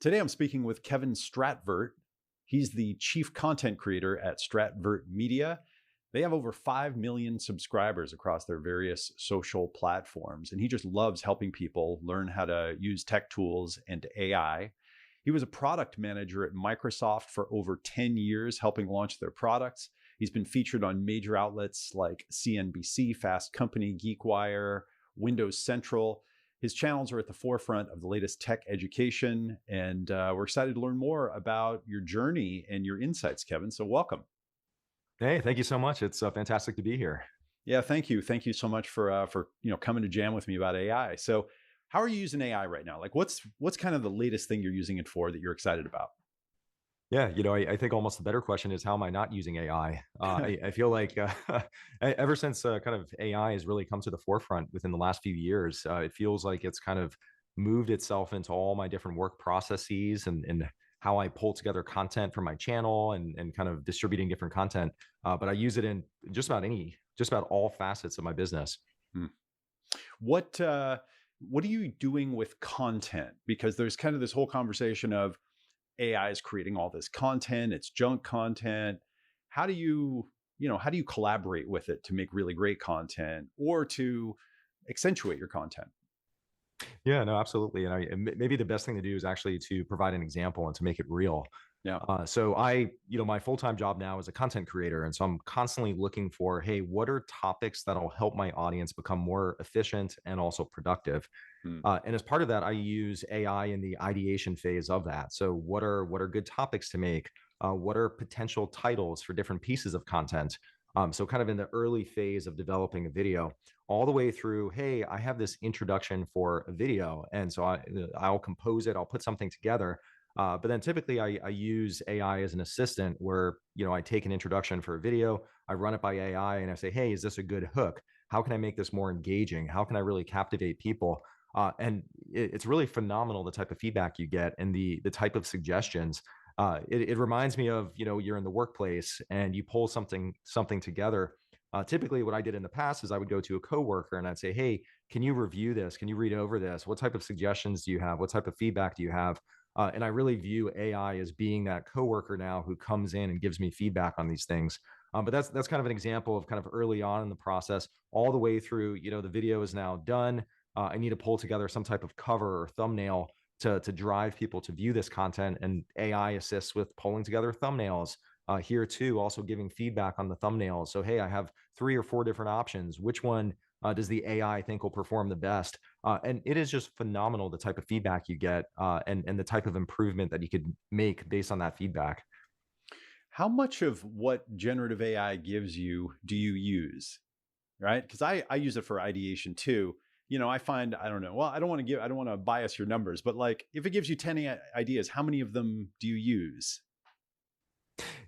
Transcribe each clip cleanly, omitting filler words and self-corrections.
Today I'm speaking with Kevin Stratvert. He's the chief content creator at Stratvert Media. They have over 5 million subscribers across their various social platforms, and he just loves helping people learn how to use tech tools and AI. He was a product manager at Microsoft for over 10 years, helping launch their products. He's been featured on major outlets like CNBC, Fast Company, GeekWire, Windows Central. His channels are at the forefront of the latest tech education, and we're excited to learn more about your journey and your insights, Kevin. So welcome. Hey, thank you so much. It's fantastic to be here. Yeah, thank you. Thank you so much for coming to jam with me about AI. So how are you using AI right now? Like what's kind of the latest thing you're using it for that you're excited about? Yeah, I think almost the better question is how am I not using AI? I feel like ever since kind of AI has really come to the forefront within the last few years, it feels like it's kind of moved itself into all my different work processes and how I pull together content for my channel and kind of distributing different content. But I use it in just about all facets of my business. Hmm. What are you doing with content? Because there's kind of this whole conversation of AI is creating all this content, it's junk content. How do how do you collaborate with it to make really great content or to accentuate your content? Yeah, no, absolutely. Maybe the best thing to do is actually to provide an example and to make it real. Yeah. My full-time job now is a content creator. And so I'm constantly looking for, hey, what are topics that'll help my audience become more efficient and also productive? Hmm. And as part of that, I use AI in the ideation phase of that. So what are good topics to make? What are potential titles for different pieces of content? So kind of in the early phase of developing a video, all the way through, hey, I have this introduction for a video. And so I'll compose it, I'll put something together. But then typically I use AI as an assistant where, I take an introduction for a video, I run it by AI and I say, hey, is this a good hook? How can I make this more engaging? How can I really captivate people? It's really phenomenal the type of feedback you get and the type of suggestions. It reminds me of, you're in the workplace and you pull something together. Typically, what I did in the past is I would go to a coworker and I'd say, hey, can you review this? Can you read over this? What type of suggestions do you have? What type of feedback do you have? And I really view AI as being that coworker now who comes in and gives me feedback on these things. But that's kind of an example of kind of early on in the process, all the way through, the video is now done. I need to pull together some type of cover or thumbnail to drive people to view this content, and AI assists with pulling together thumbnails. Here too, also giving feedback on the thumbnails. So, hey, I have 3 or 4 different options. Which one does the AI think will perform the best? And it is just phenomenal the type of feedback you get and the type of improvement that you could make based on that feedback. How much of what generative AI gives you do you use? Right? Because I use it for ideation too. I find, I don't know, well, I don't want to bias your numbers, but like if it gives you 10 ideas, how many of them do you use?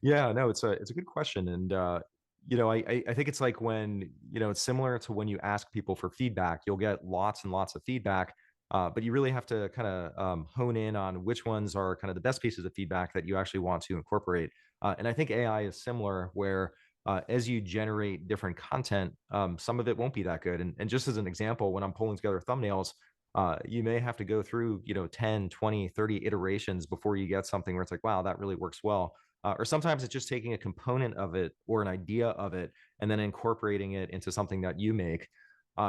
Yeah, no, it's a good question, and I think it's like when it's similar to when you ask people for feedback, you'll get lots and lots of feedback, but you really have to kind of hone in on which ones are kind of the best pieces of feedback that you actually want to incorporate. And I think AI is similar, where as you generate different content, some of it won't be that good. And just as an example, when I'm pulling together thumbnails. You may have to go through 10, 20, 30 iterations before you get something where it's like, wow, that really works well. Or sometimes it's just taking a component of it or an idea of it and then incorporating it into something that you make.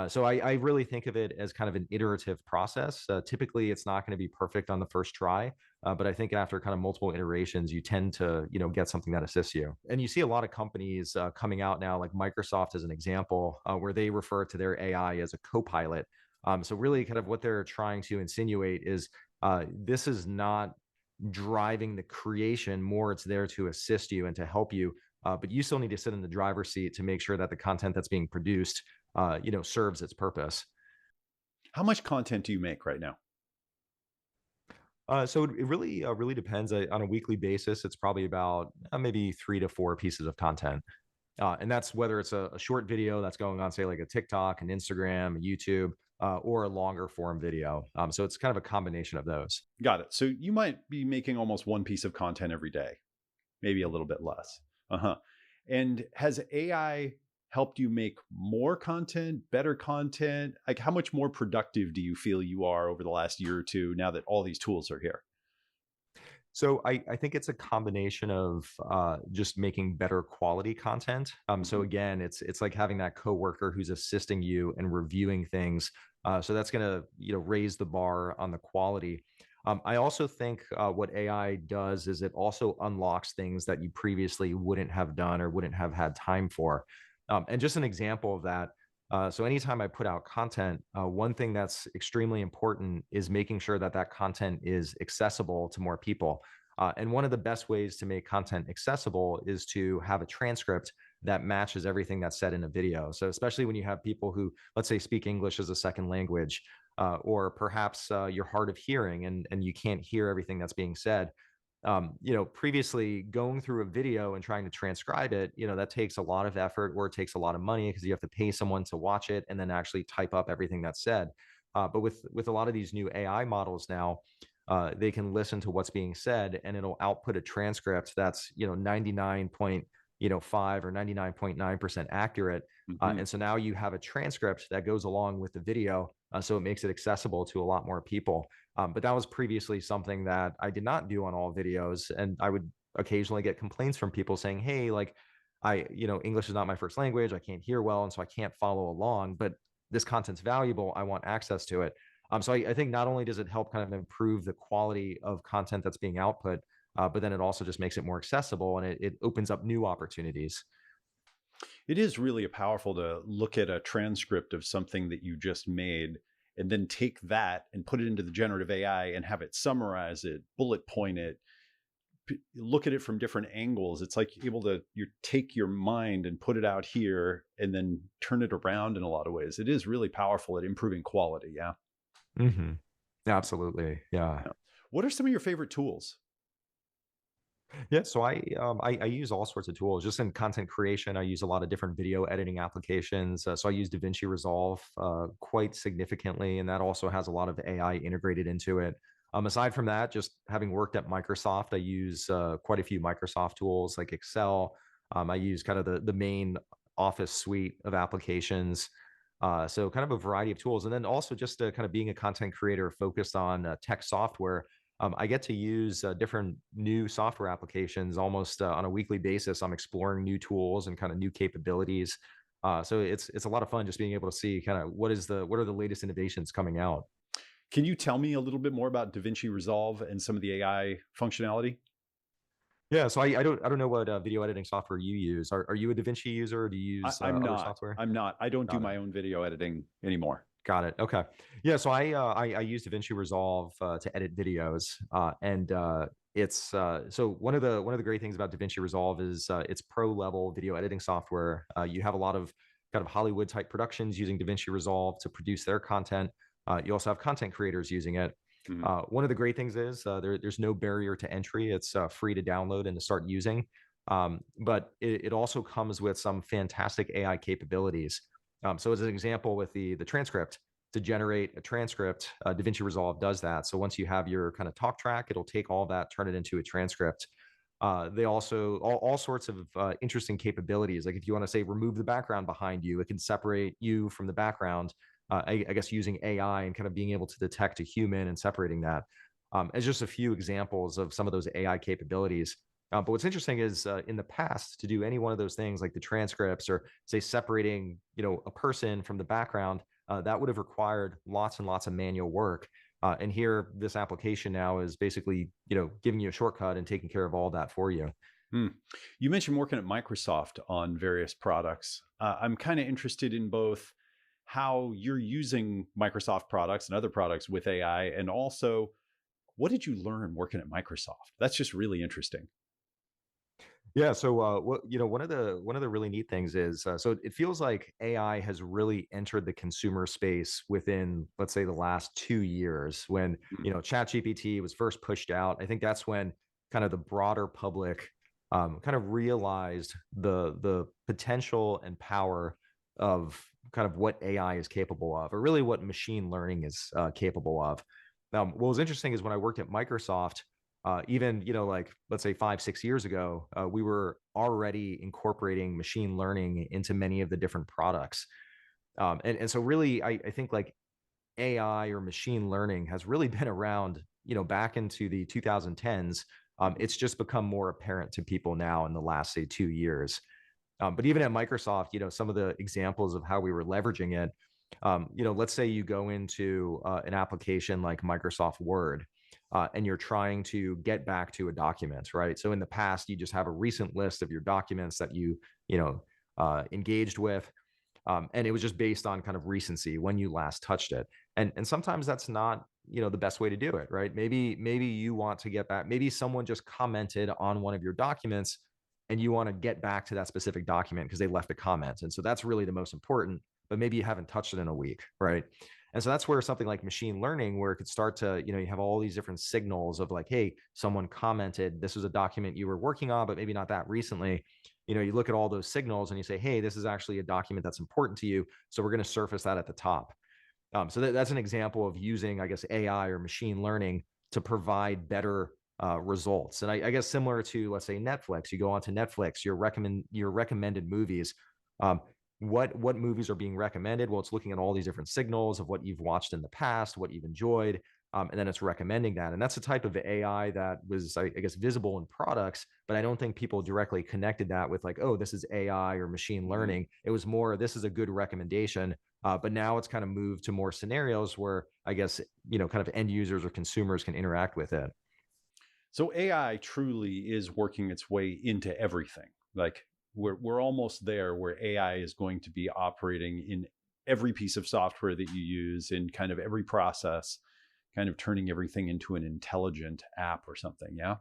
So I really think of it as kind of an iterative process. Typically, it's not going to be perfect on the first try, but I think after kind of multiple iterations, you tend to get something that assists you. And you see a lot of companies coming out now, like Microsoft as an example, where they refer to their AI as a co-pilot. So really, kind of what they're trying to insinuate is this is not driving the creation, more it's there to assist you and to help you, but you still need to sit in the driver's seat to make sure that the content that's being produced serves its purpose. How much content do you make right now? So it really depends. On a weekly basis, it's probably about maybe 3 to 4 pieces of content. And that's whether it's a short video that's going on, say, like a TikTok, an Instagram, a YouTube, or a longer form video. So it's kind of a combination of those. Got it. So you might be making almost one piece of content every day, maybe a little bit less. Uh-huh. And has AI helped you make more content, better content? Like how much more productive do you feel you are over the last year or two now that all these tools are here? So I think it's a combination of just making better quality content. So Mhm. again, it's like having that coworker who's assisting you and reviewing things. So that's going to raise the bar on the quality. I also think what AI does is it also unlocks things that you previously wouldn't have done or wouldn't have had time for. And just an example of that. So anytime I put out content, one thing that's extremely important is making sure that that content is accessible to more people. And one of the best ways to make content accessible is to have a transcript that matches everything that's said in a video. So especially when you have people who, let's say, speak English as a second language, or perhaps you're hard of hearing and you can't hear everything that's being said. Previously going through a video and trying to transcribe it, that takes a lot of effort or it takes a lot of money because you have to pay someone to watch it and then actually type up everything that's said. But with a lot of these new AI models now, they can listen to what's being said and it'll output a transcript that's 99.5 or 99.9% accurate. Mhm. And so now you have a transcript that goes along with the video, so it makes it accessible to a lot more people. But that was previously something that I did not do on all videos. And I would occasionally get complaints from people saying, hey, like, English is not my first language. I can't hear well. And so I can't follow along, but this content's valuable. I want access to it. So I think not only does it help kind of improve the quality of content that's being output, but then it also just makes it more accessible and it opens up new opportunities. It is really powerful to look at a transcript of something that you just made and then take that and put it into the generative AI and have it summarize it, bullet point it, look at it from different angles. It's like able to you take your mind and put it out here and then turn it around in a lot of ways. It is really powerful at improving quality. Yeah. Hmm. Absolutely. Yeah. Yeah. What are some of your favorite tools? Yeah, so I use all sorts of tools. Just in content creation, I use a lot of different video editing applications. So I use DaVinci Resolve quite significantly, and that also has a lot of AI integrated into it. Aside from that, just having worked at Microsoft, I use quite a few Microsoft tools like Excel. I use kind of the main Office suite of applications. So kind of a variety of tools, and then also just kind of being a content creator focused on tech software. I get to use different new software applications almost on a weekly basis. I'm exploring new tools and kind of new capabilities. So it's a lot of fun just being able to see kind of what are the latest innovations coming out. Can you tell me a little bit more about DaVinci Resolve and some of the AI functionality? Yeah, so I don't know what video editing software you use. Are you a DaVinci user or do you use I'm other not. software? I'm not. I don't do Got it. my own video editing anymore. Got it. Okay. Yeah. So I use DaVinci Resolve to edit videos, and it's so one of the great things about DaVinci Resolve is it's pro level video editing software. You have a lot of kind of Hollywood type productions using DaVinci Resolve to produce their content. You also have content creators using it. Mhm. One of the great things is there's no barrier to entry. It's free to download and to start using. But it also comes with some fantastic AI capabilities. So as an example with the transcript, to generate a transcript, DaVinci Resolve does that. So once you have your kind of talk track, it'll take all that, turn it into a transcript. They also all sorts of interesting capabilities. Like if you want to say remove the background behind you, it can separate you from the background. I guess using AI and kind of being able to detect a human and separating that. As just a few examples of some of those AI capabilities. But what's interesting is in the past, to do any one of those things like the transcripts or say separating, a person from the background, that would have required lots and lots of manual work. And here, this application now is basically, giving you a shortcut and taking care of all that for you. Hmm. You mentioned working at Microsoft on various products. I'm kind of interested in both how you're using Microsoft products and other products with AI, and also what did you learn working at Microsoft? That's just really interesting. Yeah. So, one of the really neat things is, so it feels like AI has really entered the consumer space within, let's say, the last 2 years. When Mm. ChatGPT was first pushed out, I think that's when kind of the broader public kind of realized the potential and power of kind of what AI is capable of, or really what machine learning is capable of. What was interesting is when I worked at Microsoft even like let's say 5 6 years ago we were already incorporating machine learning into many of the different products and so really I think like AI or machine learning has really been around back into the 2010s It's just become more apparent to people now in the last, say, 2 years. But even at Microsoft, some of the examples of how we were leveraging it, let's say you go into an application like Microsoft Word, and you're trying to get back to a document, right? So in the past, you just have a recent list of your documents that engaged with. And it was just based on kind of recency, when you last touched it. And sometimes that's not, the best way to do it, right? Maybe you want to get back, maybe someone just commented on one of your documents and you want to get back to that specific document because they left a comment. And so that's really the most important, but maybe you haven't touched it in a week, right? And so that's where something like machine learning, where it could start to, you have all these different signals of like, hey, someone commented, this was a document you were working on, but maybe not that recently. You look at all those signals and you say, hey, this is actually a document that's important to you. So we're going to surface that at the top. So that's an example of using, I guess, AI or machine learning to provide better results. And I guess similar to, let's say, Netflix, you go onto Netflix, your recommended movies. What movies are being recommended? Well, it's looking at all these different signals of what you've watched in the past, what you've enjoyed, and then it's recommending that. And that's the type of AI that was, I guess, visible in products, but I don't think people directly connected that with like, oh, this is AI or machine learning. It was more, this is a good recommendation. But now it's kind of moved to more scenarios where, I guess, kind of end users or consumers can interact with it. So AI truly is working its way into everything. Like we're almost there where AI is going to be operating in every piece of software that you use, in kind of every process, kind of turning everything into an intelligent app or something. Yeah.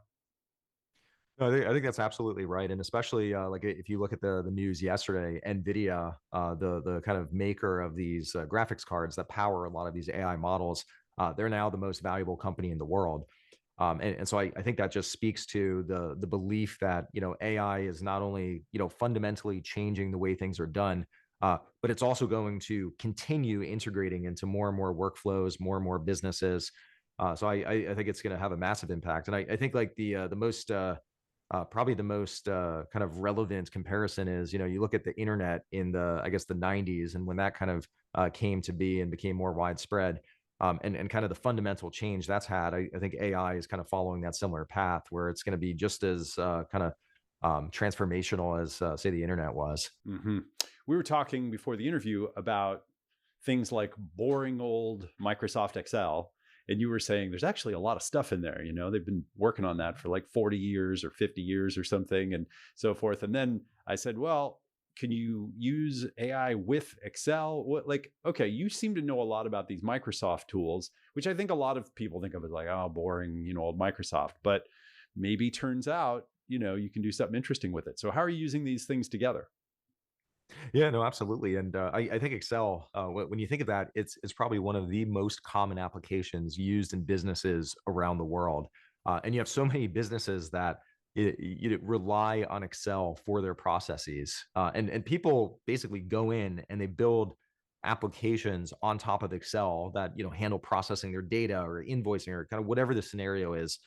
No, I think that's absolutely right, and especially like if you look at the news yesterday, Nvidia, the kind of maker of these graphics cards that power a lot of these AI models, they're now the most valuable company in the world. And so I think that just speaks to the belief that AI is not only fundamentally changing the way things are done, but it's also going to continue integrating into more and more workflows, more and more businesses. So I think it's going to have a massive impact, and I think like the most probably the most kind of relevant comparison is, you look at the internet in the, I guess, the 90s, and when that kind of came to be and became more widespread, and kind of the fundamental change that's had, I think AI is kind of following that similar path where it's going to be just as kind of transformational as, say, the internet was. Mm-hmm. We were talking before the interview about things like boring old Microsoft Excel. And you were saying there's actually a lot of stuff in there. They've been working on that for like 40 years or 50 years or something and so forth. And then I said, well, can you use AI with Excel? Okay, you seem to know a lot about these Microsoft tools, which I think a lot of people think of as like, oh, boring, old Microsoft. But maybe turns out, you can do something interesting with it. So how are you using these things together? Yeah, no, absolutely. And I think Excel, when you think of that, it's probably one of the most common applications used in businesses around the world. And you have so many businesses that rely on Excel for their processes. And people basically go in and they build applications on top of Excel that handle processing their data or invoicing or kind of whatever the scenario is.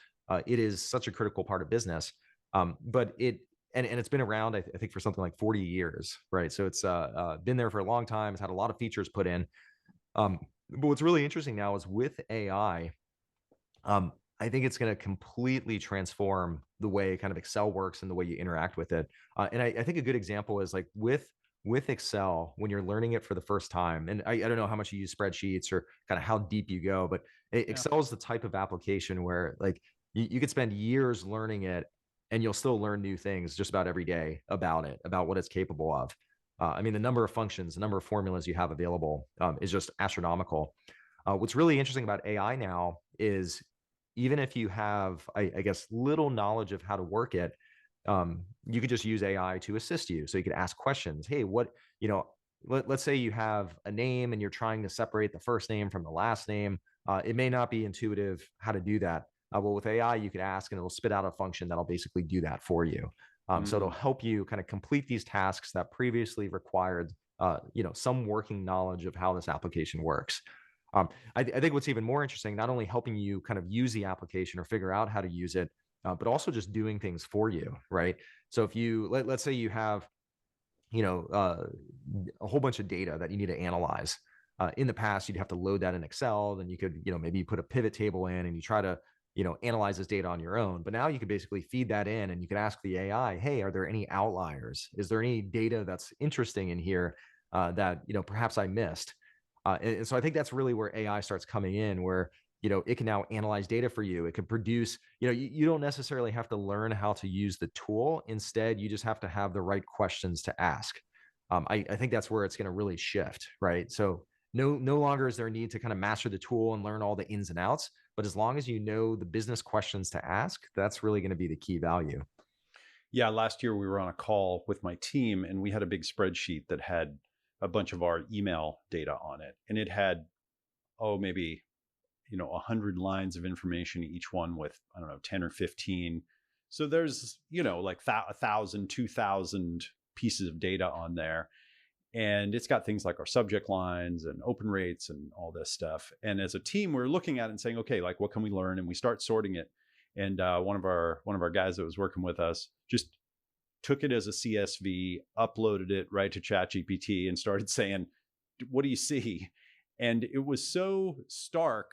It is such a critical part of business. But it's been around, I think, for something like 40 years, right? So it's been there for a long time. It's had a lot of features put in. But what's really interesting now is with AI, I think it's going to completely transform the way kind of Excel works and the way you interact with it. And I think a good example is like with Excel, when you're learning it for the first time, and I don't know how much you use spreadsheets or kind of how deep you go, but Excel is the type of application where like you could spend years learning it and you'll still learn new things just about every day about it, about what it's capable of. I mean, the number of functions, the number of formulas you have available is just astronomical. What's really interesting about AI now is even if you have, I guess, little knowledge of how to work it, you could just use AI to assist you. So you could ask questions. Hey, let's say you have a name and you're trying to separate the first name from the last name. It may not be intuitive how to do that. Well, with AI, you could ask and it'll spit out a function that'll basically do that for you. So it'll help you kind of complete these tasks that previously required, some working knowledge of how this application works. I think what's even more interesting, not only helping you kind of use the application or figure out how to use it, but also just doing things for you, right? So if let's say you have, a whole bunch of data that you need to analyze. In the past, you'd have to load that in Excel, then you could, maybe put a pivot table in and you try to analyze this data on your own. But now you can basically feed that in and you can ask the AI, hey, are there any outliers? Is there any data that's interesting in here that, perhaps I missed? And so I think that's really where AI starts coming in, where, it can now analyze data for you. It can produce, you don't necessarily have to learn how to use the tool. Instead, you just have to have the right questions to ask. I think that's where it's going to really shift, right? So no longer is there a need to kind of master the tool and learn all the ins and outs. But as long as you know the business questions to ask, that's really going to be the key value. Yeah, last year we were on a call with my team and we had a big spreadsheet that had a bunch of our email data on it. And it had, maybe, 100 lines of information, each one with, I don't know, 10 or 15. So there's, like 1,000, 2,000 pieces of data on there. And it's got things like our subject lines and open rates and all this stuff. And as a team, we're looking at it and saying, okay, like what can we learn? And we start sorting it. And one of our guys that was working with us just took it as a CSV, uploaded it right to ChatGPT, and started saying, "What do you see?" And it was so stark.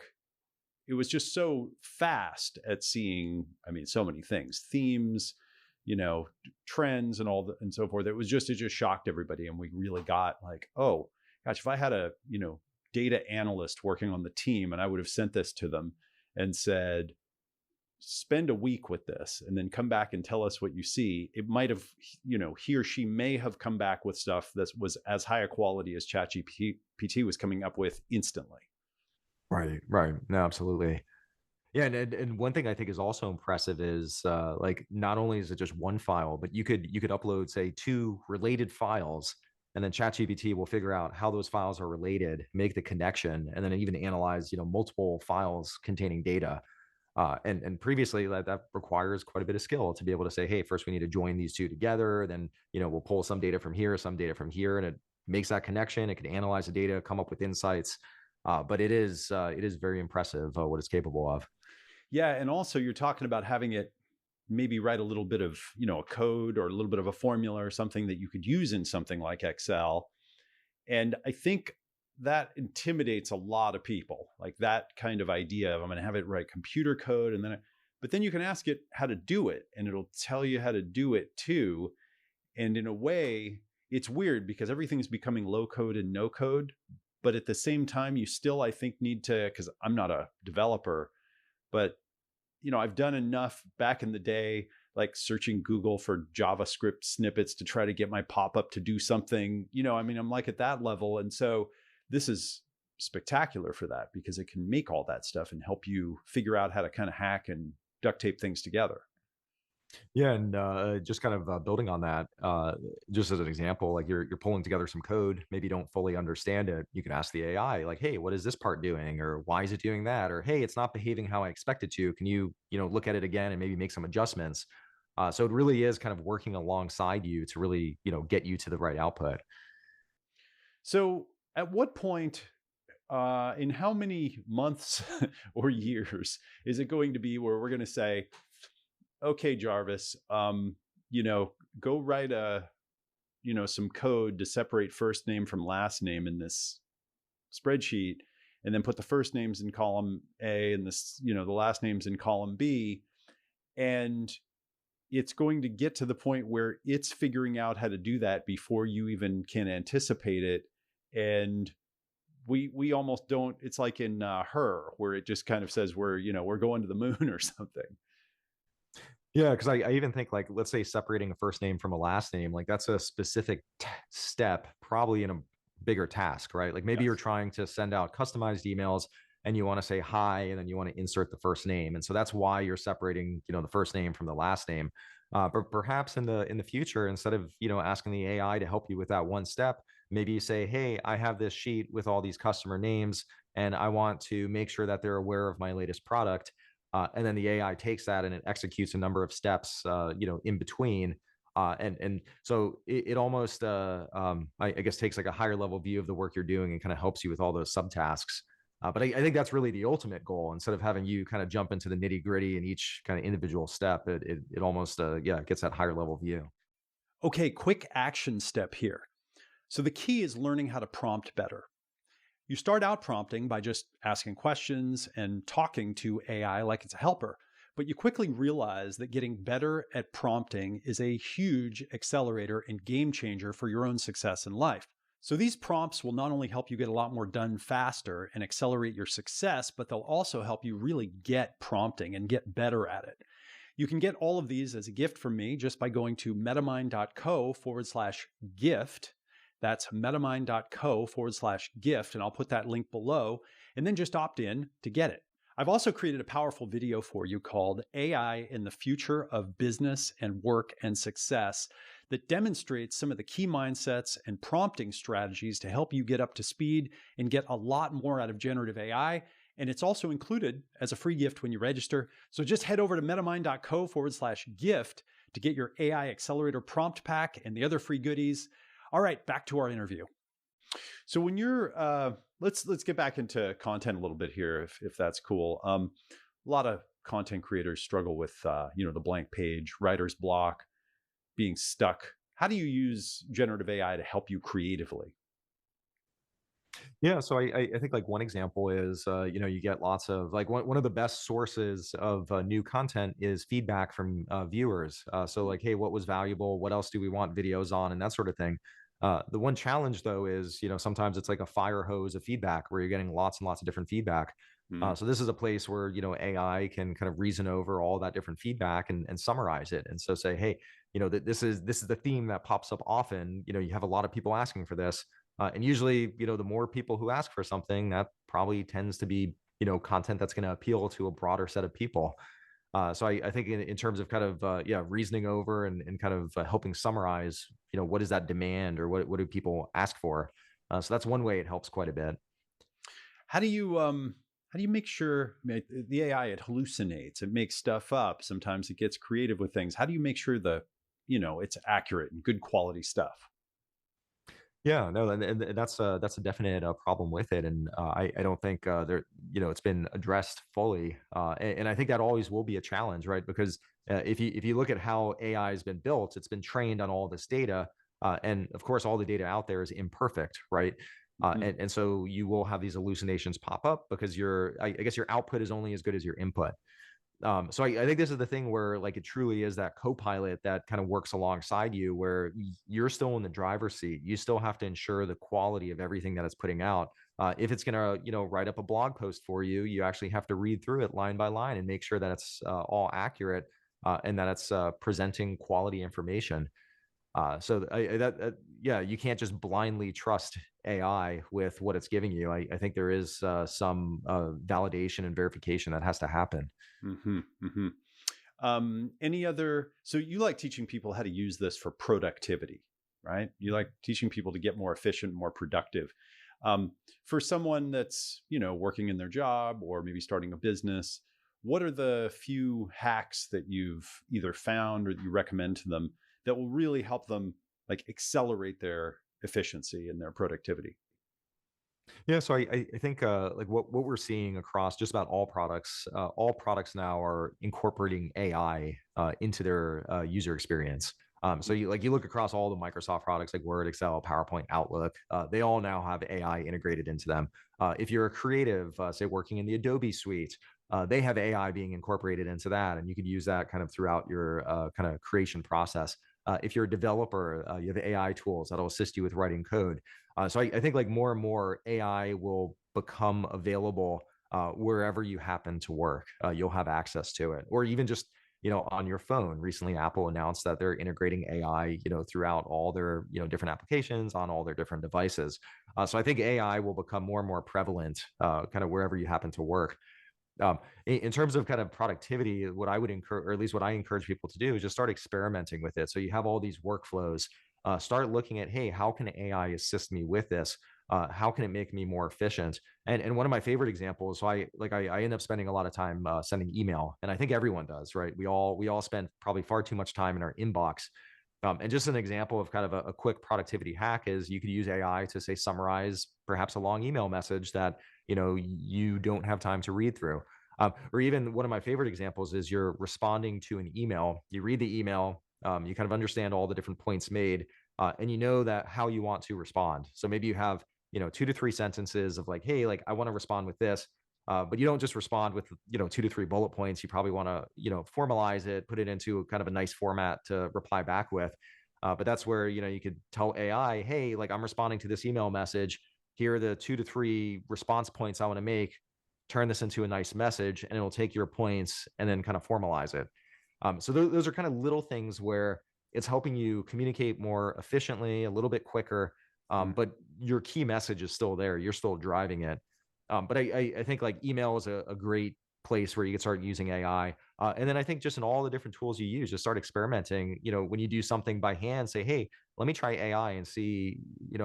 It was just so fast at seeing, I mean, so many things, themes, trends and and so forth. It just shocked everybody. And we really got like, oh gosh, if I had a, data analyst working on the team and I would have sent this to them and said, spend a week with this and then come back and tell us what you see, it might have, he or she may have come back with stuff that was as high a quality as ChatGPT was coming up with instantly. Right, right. No, absolutely. Yeah, and one thing I think is also impressive is like not only is it just one file, but you could upload, say, two related files, and then ChatGPT will figure out how those files are related, make the connection, and then even analyze multiple files containing data. And previously that requires quite a bit of skill to be able to say, hey, first we need to join these two together. Then we'll pull some data from here, some data from here, and it makes that connection. It can analyze the data, come up with insights. But it is very impressive what it's capable of. Yeah. And also you're talking about having it maybe write a little bit of, a code or a little bit of a formula or something that you could use in something like Excel. And I think that intimidates a lot of people, like that kind of idea of I'm going to have it write computer code but then you can ask it how to do it and it'll tell you how to do it too. And in a way, it's weird because everything's becoming low code and no code. But at the same time, you still, I think, need to, because I'm not a developer, but I've done enough back in the day, like searching Google for JavaScript snippets to try to get my pop-up to do something, I'm like at that level. And so this is spectacular for that because it can make all that stuff and help you figure out how to kind of hack and duct tape things together. Yeah, and just kind of building on that, just as an example, like you're pulling together some code, maybe you don't fully understand it. You can ask the AI, like, "Hey, what is this part doing?" Or "Why is it doing that?" Or "Hey, it's not behaving how I expect it to. Can you, look at it again and maybe make some adjustments?" So it really is kind of working alongside you to really, get you to the right output. So at what point, in how many months or years is it going to be where we're going to say, okay, Jarvis, you know, go write some code to separate first name from last name in this spreadsheet, and then put the first names in column A and the last names in column B. And it's going to get to the point where it's figuring out how to do that before you even can anticipate it. And we almost don't, it's like in Her, where it just kind of says we're going to the moon or something. Yeah, because I even think, like, let's say separating a first name from a last name, like that's a specific step, probably in a bigger task, right? Like maybe you're Yes. trying to send out customized emails and you want to say hi, and then you want to insert the first name, and so that's why you're separating, the first name from the last name. But perhaps in the future, instead of asking the AI to help you with that one step, maybe you say, hey, I have this sheet with all these customer names, and I want to make sure that they're aware of my latest product. And then the AI takes that and it executes a number of steps, in between. And so it almost, I guess, takes like a higher level view of the work you're doing and kind of helps you with all those subtasks. But I think that's really the ultimate goal. Instead of having you kind of jump into the nitty gritty in each kind of individual step, it almost, gets that higher level view. Okay, quick action step here. So the key is learning how to prompt better. You start out prompting by just asking questions and talking to AI like it's a helper. But you quickly realize that getting better at prompting is a huge accelerator and game changer for your own success in life. So these prompts will not only help you get a lot more done faster and accelerate your success, but they'll also help you really get prompting and get better at it. You can get all of these as a gift from me just by going to metamind.co/gift. That's metamind.co/gift, and I'll put that link below, and then just opt in to get it. I've also created a powerful video for you called AI in the Future of Business and Work and Success that demonstrates some of the key mindsets and prompting strategies to help you get up to speed and get a lot more out of generative AI. And it's also included as a free gift when you register. So just head over to metamind.co/gift to get your AI Accelerator Prompt Pack and the other free goodies. All right, back to our interview. So when you're, let's get back into content a little bit here, if that's cool. A lot of content creators struggle with, the blank page, writer's block, being stuck. How do you use generative AI to help you creatively? Yeah, so I think like one example is you get lots of like one of the best sources of new content is feedback from viewers. So like, hey, what was valuable? What else do we want videos on, and that sort of thing. The one challenge though is sometimes it's like a fire hose of feedback where you're getting lots and lots of different feedback. Mm. So this is a place where AI can kind of reason over all that different feedback and summarize it, and so say, hey, this is the theme that pops up often. You have a lot of people asking for this. And usually, the more people who ask for something, that probably tends to be, content that's going to appeal to a broader set of people. So I think in terms of kind of, reasoning over and kind of helping summarize, what is that demand or what do people ask for? So that's one way it helps quite a bit. How do you make sure the AI, it hallucinates, it makes stuff up. Sometimes it gets creative with things. How do you make sure it's accurate and good quality stuff? Yeah, no, and that's a definite problem with it, and I don't think it's been addressed fully, and I think that always will be a challenge, right? Because if you look at how AI has been built, it's been trained on all this data, and of course, all the data out there is imperfect, right? Mhm. And so you will have these hallucinations pop up because I guess your output is only as good as your input. So I think this is the thing where like it truly is that co-pilot that kind of works alongside you where you're still in the driver's seat. You still have to ensure the quality of everything that it's putting out. If it's going to, write up a blog post for you, you actually have to read through it line by line and make sure that it's all accurate and that it's presenting quality information. So yeah, you can't just blindly trust AI with what it's giving you. I think there is some validation and verification that has to happen. Hmm. Hmm. So you like teaching people how to use this for productivity, right? You like teaching people to get more efficient, more productive. For someone that's, working in their job or maybe starting a business, what are the few hacks that you've either found or that you recommend to them that will really help them like accelerate their efficiency and their productivity? Yeah, so I think like what we're seeing across just about all products now are incorporating AI into their user experience. So you look across all the Microsoft products like Word, Excel, PowerPoint, Outlook, they all now have AI integrated into them. If you're a creative, say working in the Adobe suite, they have AI being incorporated into that, and you could use that kind of throughout your kind of creation process. If you're a developer, you have AI tools that'll assist you with writing code. So I think like more and more AI will become available wherever you happen to work. You'll have access to it, or even just on your phone. Recently, Apple announced that they're integrating AI, throughout all their different applications on all their different devices. So I think AI will become more and more prevalent, kind of wherever you happen to work. In terms of kind of productivity, what I would encourage, or at least what I encourage people to do, is just start experimenting with it. So you have all these workflows. Start looking at, hey, how can AI assist me with this? How can it make me more efficient? And one of my favorite examples, so I end up spending a lot of time sending email, and I think everyone does, right? We all spend probably far too much time in our inbox. And just an example of kind of a quick productivity hack is you could use AI to say summarize perhaps a long email message that you don't have time to read through. Or even one of my favorite examples is you're responding to an email. You read the email, you kind of understand all the different points made, and you know that how you want to respond. So maybe you have 2 to 3 sentences of like, hey, like I want to respond with this. But you don't just respond with 2 to 3 bullet points. You probably want to formalize it, put it into kind of a nice format to reply back with. But that's where you could tell AI, hey, like I'm responding to this email message. Here are the 2 to 3 response points I want to make. Turn this into a nice message, and it'll take your points and then kind of formalize it. So those are kind of little things where it's helping you communicate more efficiently, a little bit quicker, Mm. but your key message is still there. You're still driving it. But I think like email is a great place where you can start using AI. And then I think just in all the different tools you use, just start experimenting. When you do something by hand, say, hey, let me try AI and see,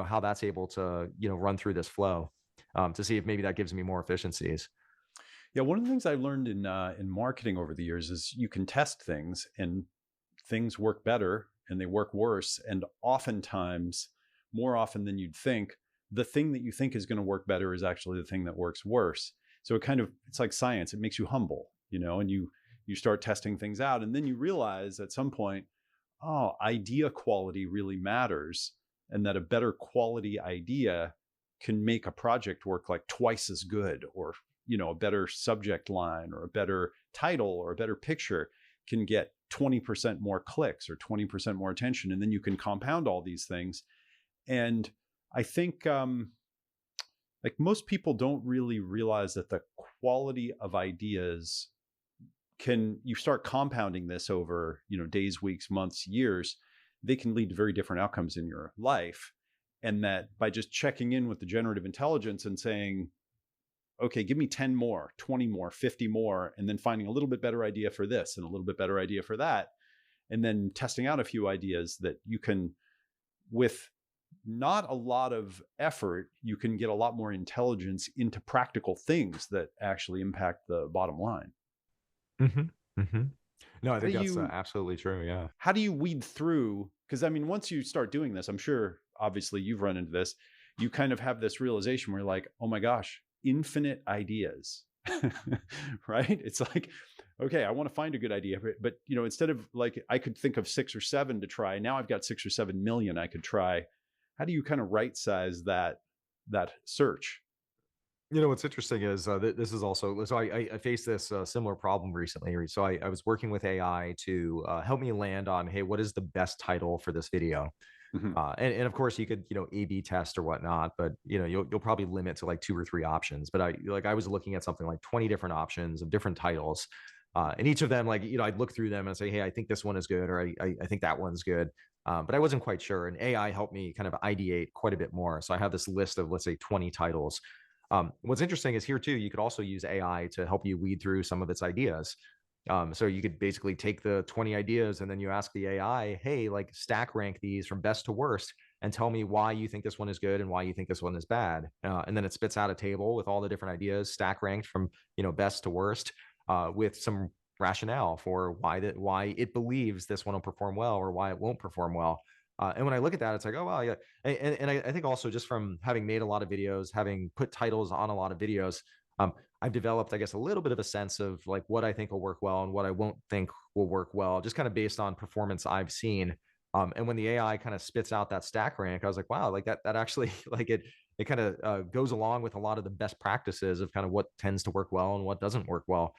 how that's able to, run through this flow to see if maybe that gives me more efficiencies. Yeah, one of the things I learned in marketing over the years is you can test things and things work better and they work worse. And oftentimes, more often than you'd think, the thing that you think is going to work better is actually the thing that works worse. So it's like science. It makes you humble, and you start testing things out. And then you realize at some point, oh, idea quality really matters. And that a better quality idea can make a project work like twice as good, or a better subject line or a better title or a better picture can get 20% more clicks or 20% more attention. And then you can compound all these things. And I think like most people don't really realize that the quality of ideas you start compounding this over, days, weeks, months, years, they can lead to very different outcomes in your life. And that by just checking in with the generative intelligence and saying, okay, give me 10 more, 20 more, 50 more, and then finding a little bit better idea for this and a little bit better idea for that. And then testing out a few ideas that you can, with not a lot of effort, you can get a lot more intelligence into practical things that actually impact the bottom line. Mm-hmm. Mm-hmm. No, I How think do that's you, absolutely true. Yeah. how do you weed through? Because I mean, once you start doing this, I'm sure obviously you've run into this, you kind of have this realization where you're like, oh my gosh, infinite ideas, right? It's like, okay, I want to find a good idea, but instead of like, I could think of 6 or 7 to try. Now I've got 6 or 7 million I could try. How do you kind of right size that search? What's interesting is this is also so I faced this similar problem recently. So I was working with AI to help me land on, hey, what is the best title for this video? Mm-hmm. And of course you could A/B test or whatnot, but you'll probably limit to like 2 or 3 options. But I was looking at something like 20 different options of different titles, and each of them, like I'd look through them and say, hey, I think this one is good, or I think that one's good. But I wasn't quite sure, and AI helped me kind of ideate quite a bit more. So I have this list of, let's say, 20 titles. What's interesting is here too, you could also use AI to help you weed through some of its ideas. So you could basically take the 20 ideas and then you ask the AI, hey, like stack rank these from best to worst and tell me why you think this one is good and why you think this one is bad. And then it spits out a table with all the different ideas stack ranked from, best to worst, with some rationale for why it believes this one will perform well or why it won't perform well. And when I look at that, it's like, oh, wow, yeah. And I think also just from having made a lot of videos, having put titles on a lot of videos, I've developed, I guess, a little bit of a sense of like what I think will work well and what I won't think will work well, just kind of based on performance I've seen. And when the AI kind of spits out that stack rank, I was like, wow, like that actually like it kind of goes along with a lot of the best practices of kind of what tends to work well and what doesn't work well.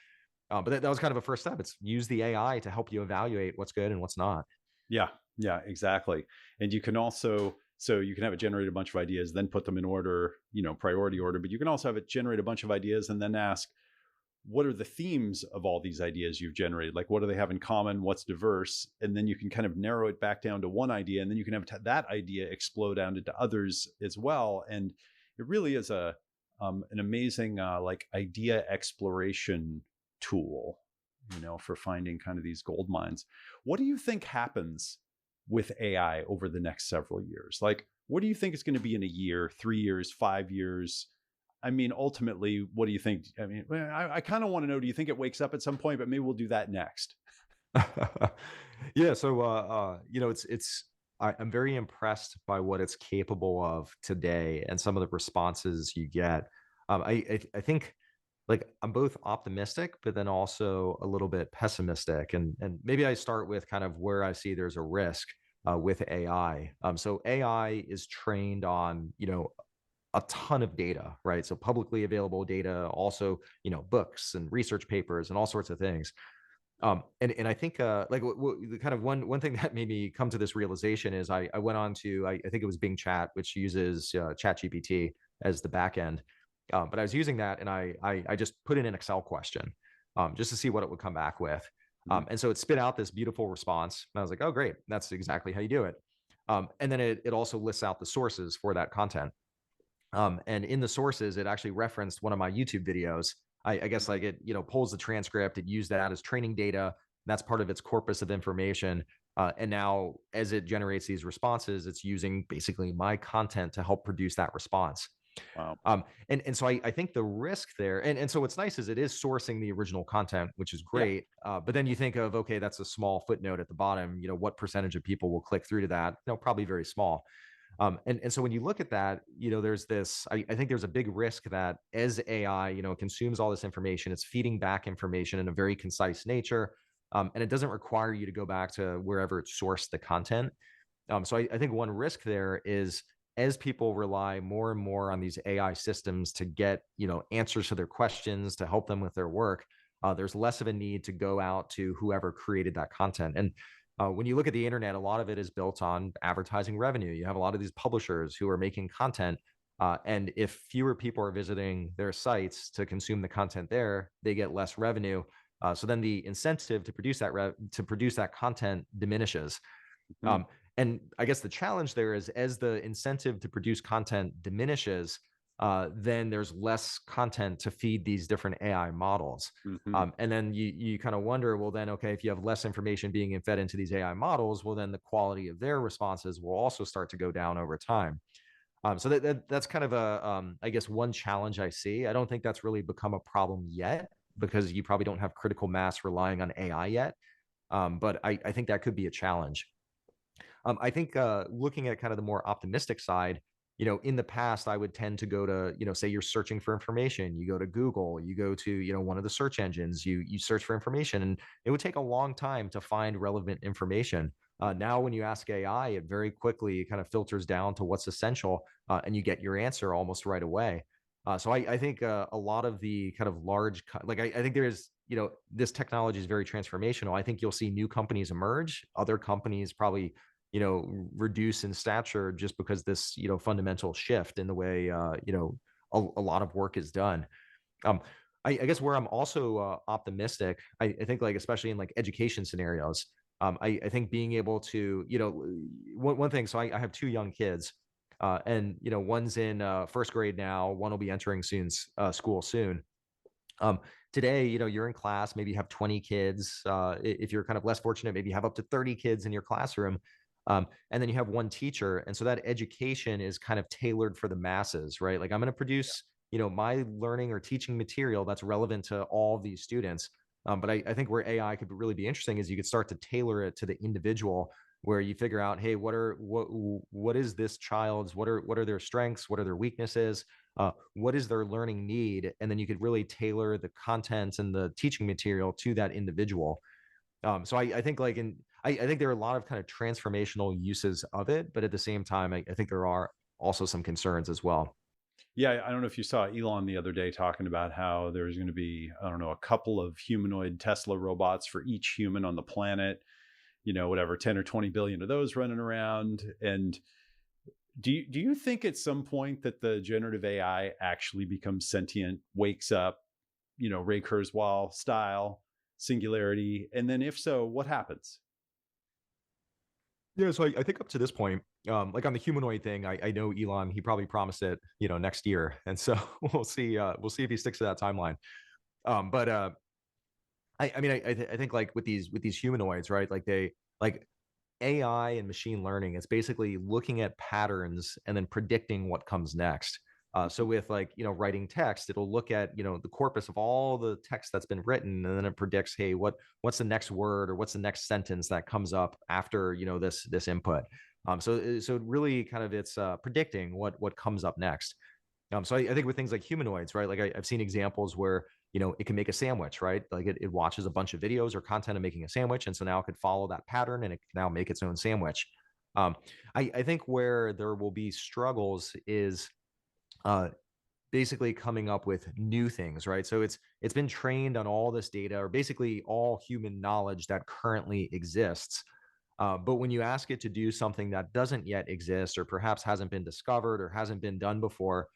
But that was kind of a first step. It's use the AI to help you evaluate what's good and what's not. Yeah, yeah, exactly. And you can also, so you can have it generate a bunch of ideas, then put them in order, priority order, but you can also have it generate a bunch of ideas and then ask, what are the themes of all these ideas you've generated? Like, what do they have in common? What's diverse? And then you can kind of narrow it back down to one idea, and then you can have that idea explode out into others as well. And it really is an amazing like idea exploration tool, for finding kind of these gold mines. What do you think happens with AI over the next several years? Like, what do you think is going to be in a year, 3 years, 5 years? I mean, ultimately, what do you think? I mean, I kind of want to know, do you think it wakes up at some point? But maybe we'll do that next. Yeah. So, I'm very impressed by what it's capable of today and some of the responses you get. I think like I'm both optimistic, but then also a little bit pessimistic. And maybe I start with kind of where I see there's a risk with AI. So AI is trained on, a ton of data, right? So publicly available data, also, books and research papers and all sorts of things. And I think like the kind of one thing that made me come to this realization is I went on to I think it was Bing Chat, which uses Chat GPT as the back end. But I was using that, and I just put in an Excel question just to see what it would come back with. And so it spit out this beautiful response. And I was like, oh, great. That's exactly how you do it. And then it also lists out the sources for that content. And in the sources, it actually referenced one of my YouTube videos. I guess like it, pulls the transcript, it used that as training data. That's part of its corpus of information. And now as it generates these responses, it's using basically my content to help produce that response. Wow. And so I think the risk there, and so what's nice is it is sourcing the original content, which is Yeah. great. But then you think of, okay, that's a small footnote at the bottom. What percentage of people will click through to that? Probably very small. And so when you look at that, there's this, I think there's a big risk that as AI, consumes all this information, it's feeding back information in a very concise nature. And it doesn't require you to go back to wherever it sourced the content. So I think one risk there is as people rely more and more on these AI systems to get, answers to their questions, to help them with their work, there's less of a need to go out to whoever created that content. And when you look at the internet, a lot of it is built on advertising revenue. You have a lot of these publishers who are making content. And if fewer people are visiting their sites to consume the content there, they get less revenue. So then the incentive to produce that content diminishes. Mhm. And I guess the challenge there is as the incentive to produce content diminishes, then there's less content to feed these different AI models. Mhm. And then you kind of wonder, well, then, okay, if you have less information being fed into these AI models, well, then the quality of their responses will also start to go down over time. So that's kind of I guess one challenge I see. I don't think that's really become a problem yet because you probably don't have critical mass relying on AI yet. But I think that could be a challenge. I think looking at kind of the more optimistic side, in the past, I would tend to go to, say you're searching for information, you go to Google, you go to, one of the search engines, you search for information, and it would take a long time to find relevant information. Now, when you ask AI, it very quickly kind of filters down to what's essential, and you get your answer almost right away. So I think a lot of the kind of I think there's, this technology is very transformational. I think you'll see new companies emerge, other companies probably reduce in stature just because this, fundamental shift in the way, a lot of work is done. Um, I guess where I'm also optimistic, I think like, especially in like education scenarios, I think being able to, one thing, so I have two young kids, and, one's in first grade now, one will be entering school soon. Um, Today, you're in class, maybe you have 20 kids. If you're kind of less fortunate, maybe you have up to 30 kids in your classroom. And then you have one teacher. And so that education is kind of tailored for the masses, right? Like I'm going to produce, my learning or teaching material that's relevant to all these students. But I think where AI could really be interesting is you could start to tailor it to the individual where you figure out, hey, what is this child's, what are their strengths? What are their weaknesses? What is their learning need? And then you could really tailor the content and the teaching material to that individual. So I think I think there are a lot of kind of transformational uses of it, but at the same time, I think there are also some concerns as well. Yeah, I don't know if you saw Elon the other day talking about how there's going to be, I don't know, a couple of humanoid Tesla robots for each human on the planet, whatever, 10 or 20 billion of those running around. And do you think at some point that the generative AI actually becomes sentient, wakes up, Ray Kurzweil style, singularity? And then if so, what happens? Yeah, so I think up to this point, like on the humanoid thing, I know Elon, he probably promised it, next year, and so we'll see if he sticks to that timeline. But I mean, I think like with these humanoids, right? Like like AI and machine learning, it's basically looking at patterns and then predicting what comes next. So with like, writing text, it'll look at, the corpus of all the text that's been written, and then it predicts, hey, what's the next word or what's the next sentence that comes up after, this input. So it really kind of it's predicting what comes up next. So I think with things like humanoids, right? Like I've seen examples where, it can make a sandwich, right? Like it watches a bunch of videos or content of making a sandwich. And so now it could follow that pattern and it can now make its own sandwich. Um, I think where there will be struggles is uh, basically coming up with new things, right? So it's been trained on all this data, or basically all human knowledge that currently exists. But when you ask it to do something that doesn't yet exist, or perhaps hasn't been discovered or hasn't been done before,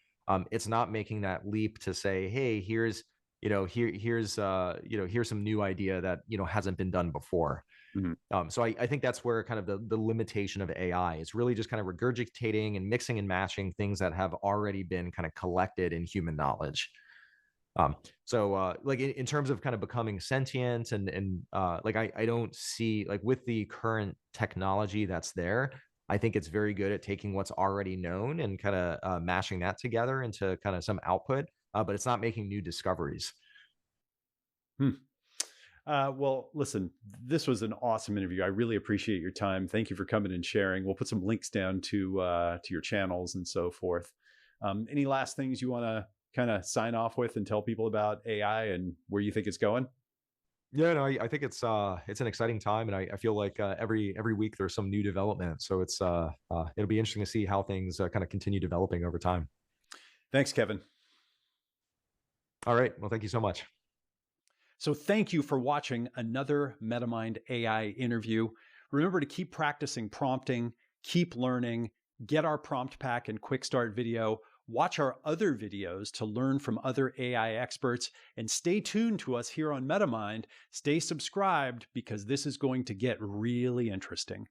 it's not making that leap to say, "Hey, here's here's some new idea that hasn't been done before." Mhm. So I think that's where kind of the limitation of AI is, really just kind of regurgitating and mixing and matching things that have already been kind of collected in human knowledge. Like in terms of kind of becoming sentient and like I don't see, like, with the current technology that's there, I think it's very good at taking what's already known and kind of mashing that together into kind of some output, but it's not making new discoveries. Hmm. Well, listen, this was an awesome interview. I really appreciate your time. Thank you for coming and sharing. We'll put some links down to your channels and so forth. Any last things you want to kind of sign off with and tell people about AI and where you think it's going? Yeah, no, I think it's an exciting time, and I feel like every week there's some new development. So it'll be interesting to see how things kind of continue developing over time. Thanks, Kevin. All right, well, thank you so much. So thank you for watching another Metamind AI interview. Remember to keep practicing prompting, keep learning, get our prompt pack and quick start video, watch our other videos to learn from other AI experts, and stay tuned to us here on Metamind. Stay subscribed because this is going to get really interesting.